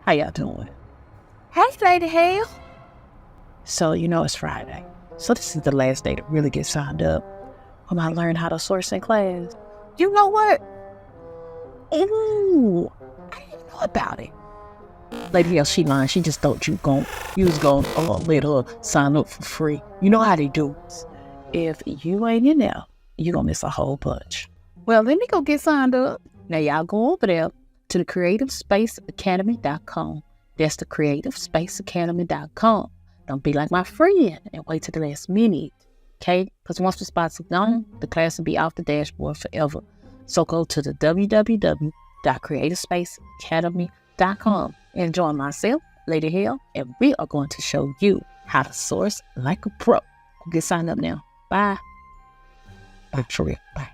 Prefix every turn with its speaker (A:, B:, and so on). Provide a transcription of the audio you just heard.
A: How y'all doing?
B: Hey, Lady Hale.
A: So, it's Friday. So this is the last day to really get signed up. I might learn how to source in class.
B: You know what?
A: Ooh, I didn't know about it. Lady Hale, she lying. She just thought you was going to let her sign up for free. You know how they do. If you ain't in there, you're going to miss a whole bunch.
B: Well, let me go get signed up.
A: Now, y'all go over there to the creativespaceacademy.com. That's the creativespaceacademy.com. Don't be like my friend and wait till the last minute, okay? Because once the spots are gone, the class will be off the dashboard forever. So go to the www.creativespaceacademy.com and join myself, Lady Hale, and we are going to show you how to source like a pro. Get signed up now. Bye. Bye, for real. Bye.